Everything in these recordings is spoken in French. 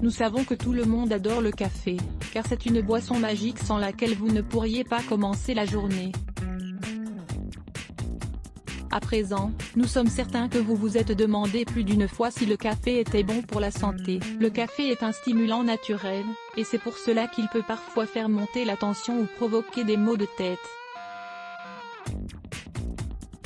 Nous savons que tout le monde adore le café, car c'est une boisson magique sans laquelle vous ne pourriez pas commencer la journée. À présent, nous sommes certains que vous vous êtes demandé plus d'une fois si le café était bon pour la santé. Le café est un stimulant naturel, et c'est pour cela qu'il peut parfois faire monter la tension ou provoquer des maux de tête.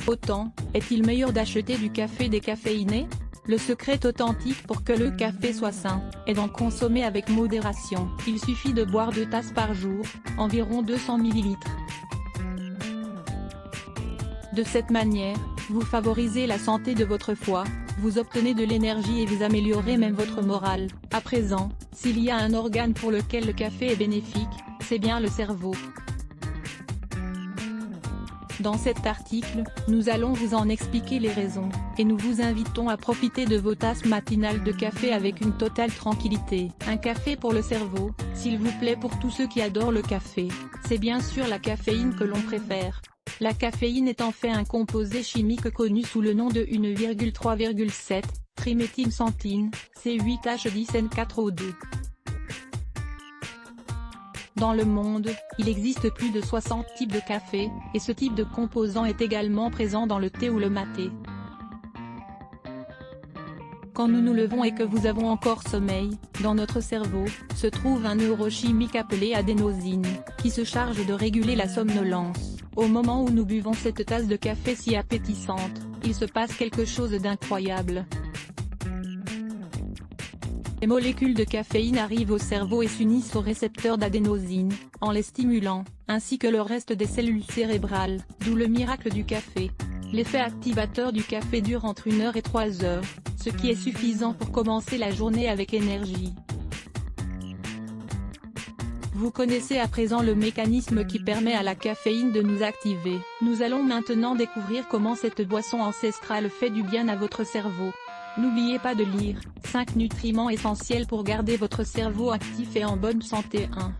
Autant, est-il meilleur d'acheter du café décaféiné? Le secret authentique pour que le café soit sain, est d'en consommer avec modération. Il suffit de boire 2 tasses par jour, environ 200 ml. De cette manière, vous favorisez la santé de votre foie, vous obtenez de l'énergie et vous améliorez même votre morale. À présent, s'il y a un organe pour lequel le café est bénéfique, c'est bien le cerveau. Dans cet article, nous allons vous en expliquer les raisons, et nous vous invitons à profiter de vos tasses matinales de café avec une totale tranquillité. Un café pour le cerveau, s'il vous plaît. Pour tous ceux qui adorent le café, c'est bien sûr la caféine que l'on préfère. La caféine est en fait un composé chimique connu sous le nom de 1,3,7 triméthylxanthine, C8H10N4O2. Dans le monde, il existe plus de 60 types de café, et ce type de composant est également présent dans le thé ou le maté. Quand nous nous levons et que vous avons encore sommeil, dans notre cerveau, se trouve un neurochimique appelé adénosine, qui se charge de réguler la somnolence. Au moment où nous buvons cette tasse de café si appétissante, il se passe quelque chose d'incroyable. Les molécules de caféine arrivent au cerveau et s'unissent aux récepteurs d'adénosine, en les stimulant, ainsi que le reste des cellules cérébrales, d'où le miracle du café. L'effet activateur du café dure entre 1 heure et 3 heures, ce qui est suffisant pour commencer la journée avec énergie. Vous connaissez à présent le mécanisme qui permet à la caféine de nous activer. Nous allons maintenant découvrir comment cette boisson ancestrale fait du bien à votre cerveau. N'oubliez pas de lire 5 nutriments essentiels pour garder votre cerveau actif et en bonne santé. 1.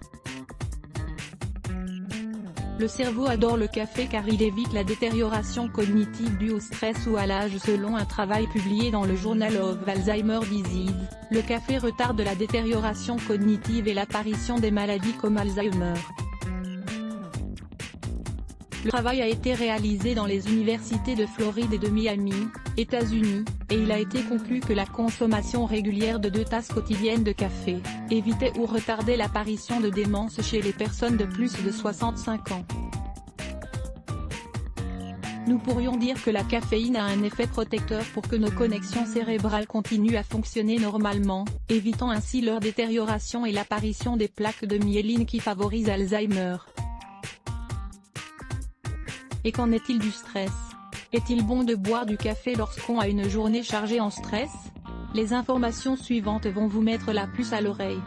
Le cerveau adore le café car il évite la détérioration cognitive due au stress ou à l'âge. Selon un travail publié dans le Journal of Alzheimer Disease, le café retarde la détérioration cognitive et l'apparition des maladies comme Alzheimer. Le travail a été réalisé dans les universités de Floride et de Miami, États-Unis, et il a été conclu que la consommation régulière de 2 tasses quotidiennes de café évitait ou retardait l'apparition de démence chez les personnes de plus de 65 ans. Nous pourrions dire que la caféine a un effet protecteur pour que nos connexions cérébrales continuent à fonctionner normalement, évitant ainsi leur détérioration et l'apparition des plaques de myéline qui favorisent Alzheimer. Et qu'en est-il du stress? Est-il bon de boire du café lorsqu'on a une journée chargée en stress? Les informations suivantes vont vous mettre la puce à l'oreille.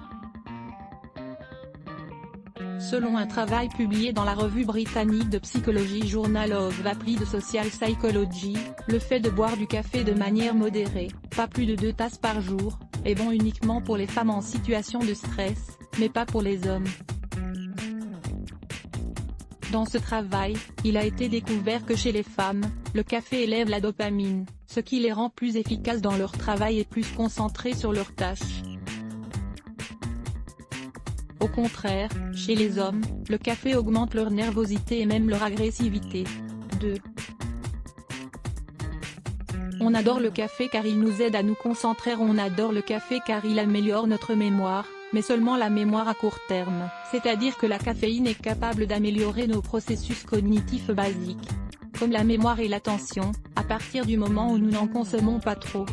Selon un travail publié dans la revue britannique de psychologie Journal of Applied Social Psychology, le fait de boire du café de manière modérée, pas plus de 2 tasses par jour, est bon uniquement pour les femmes en situation de stress, mais pas pour les hommes. Dans ce travail, il a été découvert que chez les femmes, le café élève la dopamine, ce qui les rend plus efficaces dans leur travail et plus concentrés sur leurs tâches. Au contraire, chez les hommes, le café augmente leur nervosité et même leur agressivité. 2. On adore le café car il nous aide à nous concentrer. On adore le café car il améliore notre mémoire, mais seulement la mémoire à court terme, c'est-à-dire que la caféine est capable d'améliorer nos processus cognitifs basiques, comme la mémoire et l'attention, à partir du moment où nous n'en consommons pas trop.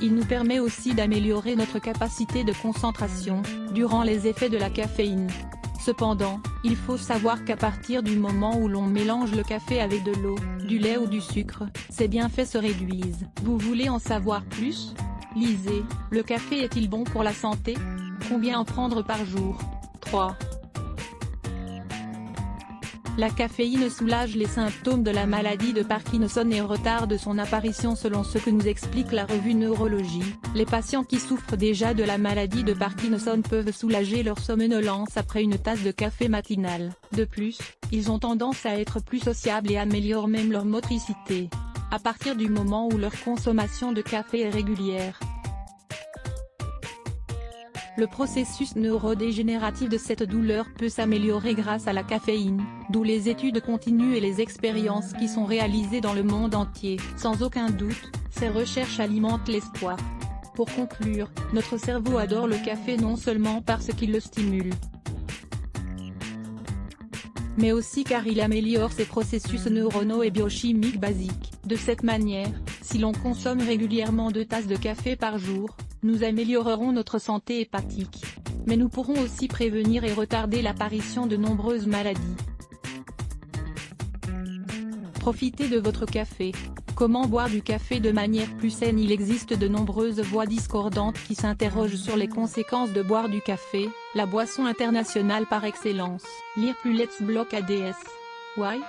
Il nous permet aussi d'améliorer notre capacité de concentration, durant les effets de la caféine. Cependant, il faut savoir qu'à partir du moment où l'on mélange le café avec de l'eau, du lait ou du sucre, ses bienfaits se réduisent. Vous voulez en savoir plus? Lisez, le café est-il bon pour la santé? Combien en prendre par jour? 3. La caféine soulage les symptômes de la maladie de Parkinson et retarde son apparition selon ce que nous explique la revue Neurologie. Les patients qui souffrent déjà de la maladie de Parkinson peuvent soulager leur somnolence après une tasse de café matinale. De plus, ils ont tendance à être plus sociables et améliorent même leur motricité, à partir du moment où leur consommation de café est régulière. Le processus neurodégénératif de cette douleur peut s'améliorer grâce à la caféine, d'où les études continues et les expériences qui sont réalisées dans le monde entier. Sans aucun doute, ces recherches alimentent l'espoir. Pour conclure, notre cerveau adore le café non seulement parce qu'il le stimule, mais aussi car il améliore ses processus neuronaux et biochimiques basiques. De cette manière, si l'on consomme régulièrement 2 tasses de café par jour, nous améliorerons notre santé hépatique. Mais nous pourrons aussi prévenir et retarder l'apparition de nombreuses maladies. Profitez de votre café. Comment boire du café de manière plus saine? Il existe de nombreuses voix discordantes qui s'interrogent sur les conséquences de boire du café, la boisson internationale par excellence. Lire plus Let's Block ADS. Why?